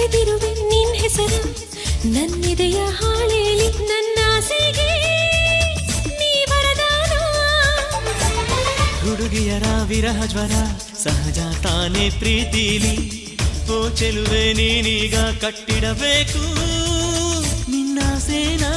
ಬರೆದಿರುವೆ ನಿನ್ ಹೆಸರು ನನ್ನಿದೆಯ ಹಾಳೆಯಲ್ಲಿ ನನ್ನಾಸೆಗೆ ನೀ ವರದಾನ. ಹುಡುಗಿಯರ ವಿರಹ ಜ್ವರ ಸಹಜ ತಾನೇ ಪ್ರೀತಿಲಿ. ಓ ಚೆಲುವೆ ನೀನೀಗ ಕಟ್ಟಿಡಬೇಕು ನಿನ್ನ ಸೇನಾ.